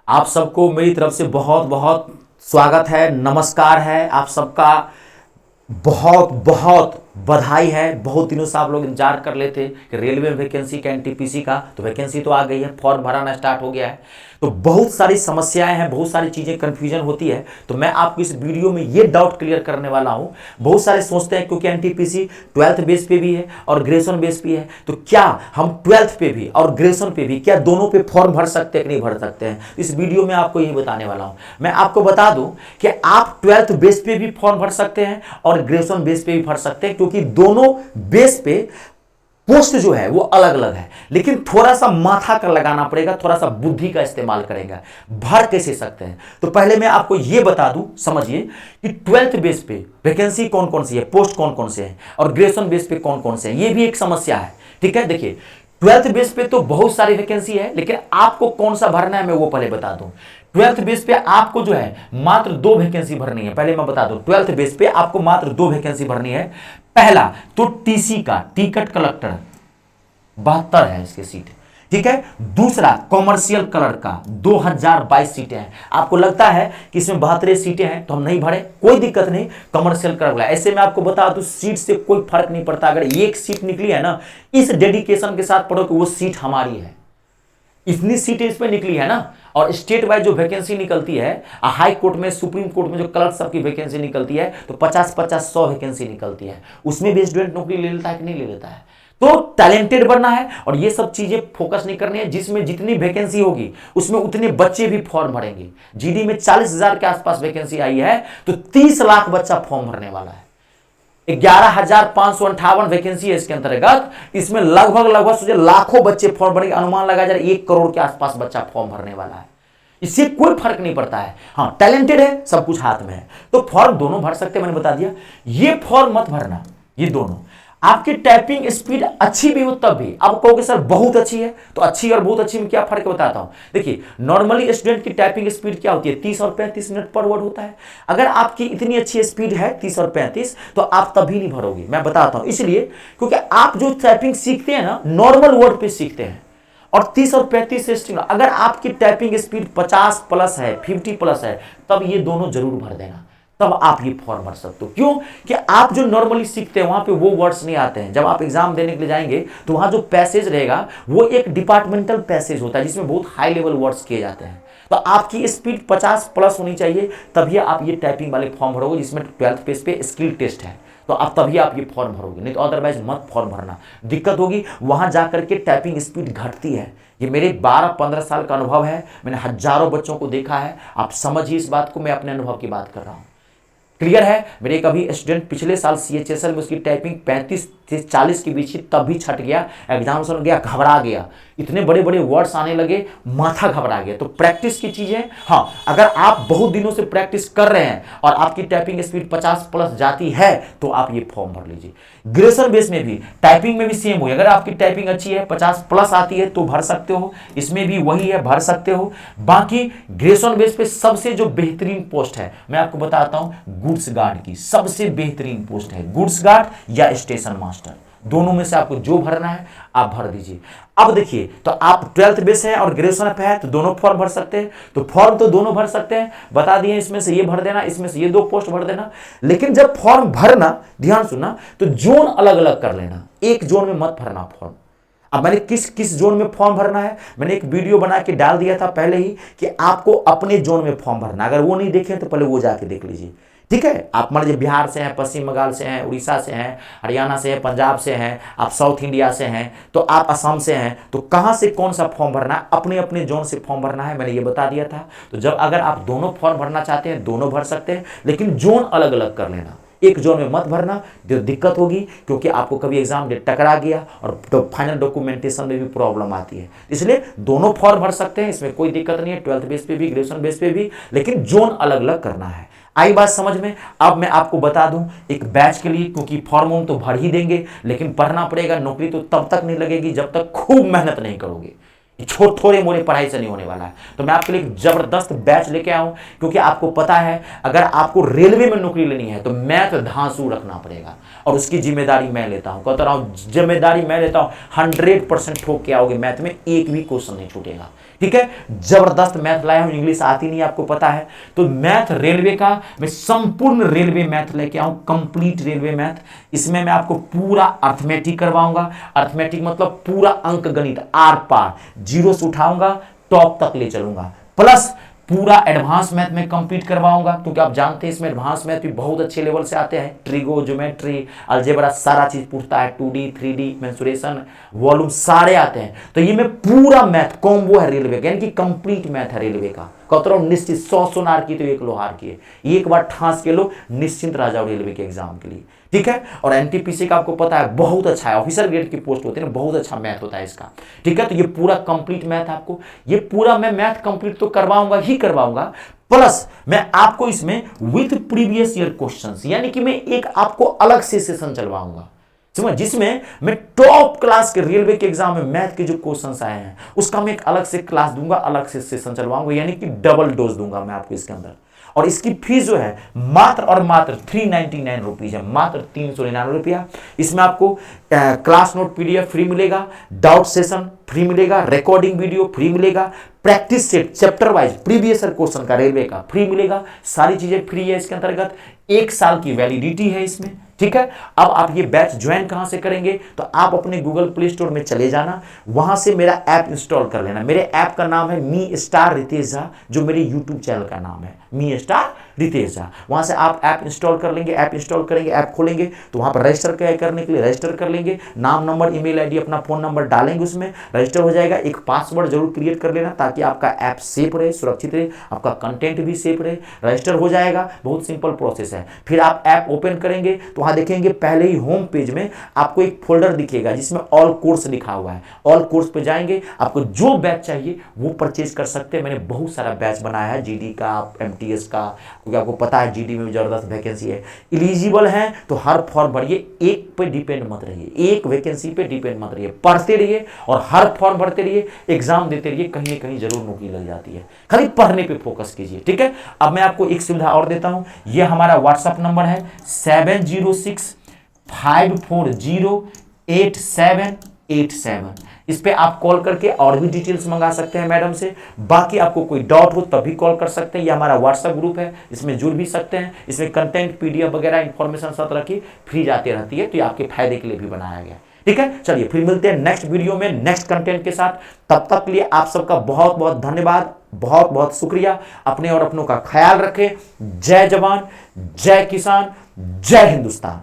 आप सबको मेरी तरफ से बहुत बहुत स्वागत है, नमस्कार है। आप सबका बहुत बहुत बधाई है। बहुत दिनों से आप लोग इंतजार कर लेते कि रेलवे में वैकेंसी का, एनटीपीसी का, तो वैकेंसी तो आ गई है, फॉर्म भराना स्टार्ट हो गया है। तो बहुत सारी समस्याएं हैं, बहुत सारी चीज़ें कन्फ्यूजन होती है। तो मैं आपको इस वीडियो में ये डाउट क्लियर करने वाला हूं। बहुत सारे सोचते हैं क्योंकि एनटीपीसी 12th बेस पे भी है और ग्रेजुएशन बेस पे है, तो क्या हम 12th पे भी और ग्रेजुएशन पे भी क्या दोनों पे फॉर्म भर सकते हैं कि नहीं भर सकते हैं? इस वीडियो में आपको यही बताने वाला हूं। मैं आपको बता दूं कि आप 12th बेस पे भी फॉर्म भर सकते हैं और ग्रेजुएशन बेस पे भी भर सकते हैं, क्योंकि दोनों बेस पे पोस्ट जो है वो अलग अलग है। लेकिन थोड़ा सा माथा का लगाना पड़ेगा, थोड़ा सा बुद्धि का इस्तेमाल करेगा। भर कैसे सकते हैं? तो पहले मैं आपको यह बता दूं, समझिए कि 12th बेस पे वैकेंसी कौन कौन सी है, पोस्ट कौन कौन से हैं, और ग्रेजुएशन बेस पे कौन कौन से हैं। यह भी एक समस्या है। ठीक है, देखिए 12th बेस पे तो बहुत सारी वैकेंसी है, लेकिन आपको कौन सा भरना है मैं वो पहले बता दूं। 12th बेस पे आपको जो है मात्र 2 वैकेंसी भरनी है। पहले मैं बता दूं, 12th बेस पे आपको मात्र 2 वैकेंसी भरनी है। पहला तो टीसी का, टिकट कलेक्टर, 72 है इसके सीट। ठीक है। दूसरा कॉमर्शियल कलर का 2022 सीटें हैं। आपको लगता है कि इसमें 72 सीटें हैं तो हम नहीं भरे, कोई दिक्कत नहीं। कॉमर्शियल कलर वाला, ऐसे में आपको बता दूं सीट से कोई फर्क नहीं पड़ता। अगर एक सीट निकली है ना, इस डेडिकेशन के साथ पढ़ो कि वो सीट हमारी है। इतनी सीटें इस पर निकली है ना। और स्टेट वाइज जो वैकेंसी निकलती है, हाई कोर्ट में, सुप्रीम कोर्ट में जो क्लर्क सब की वैकेंसी निकलती है, तो 50-50-100 वैकेंसी निकलती है। उसमें भी स्टूडेंट नौकरी ले लेता है कि नहीं ले लेता है? तो टैलेंटेड बनना है और ये सब चीजें फोकस नहीं करनी है। जिसमें जितनी वैकेंसी होगी उसमें उतने बच्चे भी फॉर्म भरेंगे। जीडी में 40,000 के आसपास वैकेंसी आई है, तो 30 लाख बच्चा फॉर्म भरने वाला है। 11,558 वैकेंसी है इसके अंतर्गत। इसमें लगभग लगभग सोचिए लाखों बच्चे फॉर्म भरेंगे। अनुमान लगाया जा रहा है 1 करोड़ के आसपास बच्चा फॉर्म भरने वाला है। इससे कोई फर्क नहीं पड़ता है। हाँ, टैलेंटेड है, सब कुछ हाथ में है, तो फॉर्म दोनों भर सकते हैं। मैंने बता दिया, ये फॉर्म मत भरना। ये दोनों आपकी टाइपिंग स्पीड अच्छी भी हो तब भी आप कहोगे सर बहुत अच्छी है, तो अच्छी और बहुत अच्छी में क्या फर्क बताता हूं। देखिए नॉर्मली स्टूडेंट की टाइपिंग स्पीड क्या होती है, 30 और 35 मिनट पर वर्ड होता है। अगर आपकी इतनी अच्छी स्पीड है 30 और 35, तो आप तभी नहीं भरोगे। मैं बताता हूं, इसलिए क्योंकि आप जो टाइपिंग सीखते हैं ना, नॉर्मल वर्ड पे सीखते हैं। और 30 और 35 से स्ट्रिंग, अगर आपकी टाइपिंग स्पीड 50 प्लस है, 50 प्लस है, तब ये दोनों जरूर भर देना। तब आप ये फॉर्म भर सकते हो। क्यों? कि आप जो नॉर्मली सीखते हैं वहां पे वो वर्ड्स नहीं आते हैं। जब आप एग्जाम देने के लिए जाएंगे तो वहां जो पैसेज रहेगा वो एक डिपार्टमेंटल पैसेज होता है, जिसमें बहुत हाई लेवल वर्ड्स किए जाते हैं। तो आपकी स्पीड 50 प्लस होनी चाहिए, तभी आप ये टाइपिंग वाले फॉर्म भरोगे, जिसमें 12th पेज पे स्किल टेस्ट है। तो अब तभी आप ये फॉर्म भरोगे, नहीं तो अदरवाइज मत फॉर्म भरना, दिक्कत होगी। वहां जाकर के टाइपिंग स्पीड घटती है। ये मेरे 12-15 साल का अनुभव है, मैंने हजारों बच्चों को देखा है। आप समझिए इस बात को, मैं अपने अनुभव की बात कर रहा हूं। क्लियर है? मेरे एक अभी स्टूडेंट पिछले साल सीएचएसएल में उसकी टाइपिंग 35 से 40 के बीच ही, तब भी छट गया। एग्जामिनेशन गया, घबरा गया, इतने बड़े बड़े वर्ड्स आने लगे, माथा घबरा गया। तो प्रैक्टिस की चीज है। हाँ, अगर आप बहुत दिनों से प्रैक्टिस कर रहे हैं और आपकी टाइपिंग स्पीड 50 प्लस जाती है, तो आप ये फॉर्म भर लीजिए। ग्रेजुएशन बेस में भी टाइपिंग में भी सेम हो, अगर आपकी टाइपिंग अच्छी है, 50 प्लस आती है, तो भर सकते हो। इसमें भी वही है, भर सकते हो। बाकी ग्रेजुएशन बेस पे सबसे जो बेहतरीन पोस्ट है, मैं आपको बताता हूं, गुड्स गार्ड की सबसे बेहतरीन पोस्ट है। गुड्स गार्ड या स्टेशन मास्टर, दोनों में से आपको जो भरना है आप भर दीजिए। अब देखिए, तो आप 12th बेस है और ग्रेजुएशन पे है, तो दोनों फॉर्म भर सकते हैं। तो फॉर्म तो दोनों भर सकते हैं, बता दिए, इसमें से ये भर देना, इसमें से ये 2 पोस्ट भर देना। लेकिन जब फॉर्म भरना, ध्यान सुनना, तो जोन अलग अलग कर लेना, एक जोन में मत भरना फॉर्म। अब मैंने किस किस जोन में फॉर्म भरना है, मैंने एक वीडियो बना के डाल दिया था पहले ही, कि आपको अपने जोन में फॉर्म भरना। अगर वो नहीं देखे तो पहले वो जाके देख लीजिए। ठीक है? आप मान लीजिए बिहार से हैं, पश्चिम बंगाल से हैं, उड़ीसा से हैं, हरियाणा से हैं, पंजाब से हैं, आप साउथ इंडिया से हैं, तो आप असम से हैं, तो कहां से कौन सा फॉर्म भरना है, अपने अपने जोन से फॉर्म भरना है, मैंने ये बता दिया था। तो जब अगर आप दोनों फॉर्म भरना चाहते हैं, दोनों भर सकते हैं, लेकिन जोन अलग अलग कर लेना। एक जोन में मत भरना, जो दिक्कत होगी, क्योंकि आपको कभी एग्जाम डेट टकरा गया और तो फाइनल डॉक्यूमेंटेशन में भी प्रॉब्लम आती है। इसलिए दोनों फॉर्म भर सकते हैं, इसमें कोई दिक्कत नहीं है, 12th बेस पे भी, ग्रेजुएशन बेस पे भी, लेकिन जोन अलग अलग करना है। आई बात समझ में? अब मैं आपको बता दूं, एक बैच के लिए, क्योंकि फॉर्म तो भर ही देंगे, लेकिन पढ़ना पड़ेगा। नौकरी तो तब तक नहीं लगेगी जब तक खूब मेहनत नहीं करोगे। थोड़े मोड़े पढ़ाई से नहीं होने वाला है। तो मैं आपके लिए एक जबरदस्त बैच लेके आऊं, क्योंकि आपको पता है अगर आपको रेलवे में नौकरी लेनी है तो मैथ धांसू रखना पड़ेगा, और उसकी जिम्मेदारी मैं लेता हूं। कहता रहा हूं जिम्मेदारी मैं लेता हूं, 100% ठोक के आओगे मैथ में, एक भी क्वेश्चन नहीं छूटेगा। ठीक है, जबरदस्त मैथ लाया हूं, इंग्लिश आती नहीं आपको पता है, तो मैथ रेलवे का मैं संपूर्ण रेलवे मैथ लेके आऊं, कंप्लीट रेलवे मैथ। इसमें मैं आपको पूरा अर्थमेटिक करवाऊंगा, अर्थमेटिक मतलब पूरा अंक गणित आर पार, जीरो से उठाऊंगा टॉप तक ले चलूंगा, प्लस पूरा एडवांस मैथ में कंप्लीट करवाऊंगा, क्योंकि आप जानते हैं इसमें एडवांस मैथ भी बहुत अच्छे लेवल से आते हैं, ट्रिगो, ज्योमेट्री, अलजेब्रा, सारा चीज पूछता है, 2D 3D मेंसुरेशन, वॉल्यूम सारे आते हैं। तो ये मैं पूरा मैथ कॉम्बो है रेलवे का, यानी कि कंप्लीट मैथ है रेलवे का। कहता हूं निश्चित 100 सोनार की तो एक लोहार की है, एक बार ठांस के लो, निश्चिंत रह जाओ रेलवे के एग्जाम के लिए। ठीक है, और एनटीपीसी का आपको पता है बहुत अच्छा है, ऑफिसर ग्रेड की पोस्ट होती है ना, बहुत अच्छा मैथ होता है इसका। ठीक है, तो ये पूरा कंप्लीट मैथ आपको, ये पूरा मैं मैथ कंप्लीट तो करवाऊंगा ही करवाऊंगा, प्लस मैं आपको इसमें विथ प्रीवियस ईयर क्वेश्चंस, यानी कि मैं एक आपको अलग से सेशन चलवाऊंगा, समझ, जिसमें मैं टॉप क्लास के रेलवे के एग्जाम में मैथ के जो क्वेश्चंस आए हैं उसका मैं एक अलग से क्लास दूंगा, अलग से सेशन चलवाऊंगा, यानी कि डबल डोज दूंगा मैं आपको इसके अंदर। और इसकी फीस जो है मात्र और मात्र 399 रुपीज है, मात्र 399 रुपया। इसमें आपको क्लास नोट PDF फ्री मिलेगा, डाउट सेशन फ्री मिलेगा, रिकॉर्डिंग वीडियो फ्री मिलेगा, practice set chapter wise previous question का रेलवे का फ्री मिलेगा, सारी चीजें फ्री है इसके अंतर्गत, 1 साल की वैलिडिटी है इसमें। ठीक है, अब आप ये बैच ज्वाइन कहां से करेंगे, तो आप अपने गूगल प्ले स्टोर में चले जाना, वहां से मेरा ऐप इंस्टॉल कर लेना। मेरे ऐप का नाम है मी स्टार रितेश झा, जो मेरे यूट्यूब चैनल का नाम है मी स्टार रितेश झा। वहां से आप ऐप इंस्टॉल कर लेंगे, ऐप इंस्टॉल करेंगे, ऐप खोलेंगे तो वहां पर रजिस्टर करने के लिए रजिस्टर कर लेंगे, नाम नंबर ईमेल आईडी अपना फोन नंबर डालेंगे, उसमें रजिस्टर हो जाएगा। एक पासवर्ड जरूर क्रिएट कर लेना ताकि आपका ऐप सेफ रहे, सुरक्षित रहे, आपका कंटेंट भी सेफ रहे। रजिस्टर हो जाएगा, बहुत सिंपल प्रोसेस है। फिर आप ऐप ओपन करेंगे तो वहां देखेंगे पहले ही होम पेज में आपको एक फोल्डर दिखेगा जिसमें ऑल कोर्स लिखा हुआ है। ऑल कोर्स पे जाएंगे, आपको जो बैच चाहिए वो परचेज कर सकते हैं। मैंने बहुत सारा बैच बनाया है, जीडी का, MTS का, क्योंकि आपको पता है जीडी में भी जबरदस्त वैकेंसी है। एलिजिबल है तो हर फॉर्म भरिए, एक पे डिपेंड मत रहिए, एक वैकेंसी पे डिपेंड मत रहिए, पढ़ते रहिए और हर फॉर्म भरते रहिए, एग्जाम देते रहिए, कहीं ना कहीं जरूर नौकरी लग जाती है। खाली पढ़ने पे फोकस कीजिए। ठीक है, अब मैं आपको एक सुविधा और देता हूं, यह हमारा व्हाट्सएप नंबर है 7065408787। इस पे आप कॉल करके और भी डिटेल्स मंगा सकते हैं मैडम से। बाकी आपको कोई डाउट हो तभी कॉल कर सकते हैं। ये हमारा व्हाट्सएप ग्रुप है, इसमें जुड़ भी सकते हैं। इसमें कंटेंट PDF वगैरह इंफॉर्मेशन सब तरह की फ्री जाती रहती है, तो ये आपके फायदे के लिए भी बनाया गया। ठीक है, चलिए फिर मिलते हैं नेक्स्ट वीडियो में नेक्स्ट कंटेंट के साथ। तब तक के लिए आप सबका बहुत बहुत धन्यवाद, बहुत बहुत शुक्रिया। अपने और अपनों का ख्याल रखें। जय जवान, जय किसान, जय हिंदुस्तान।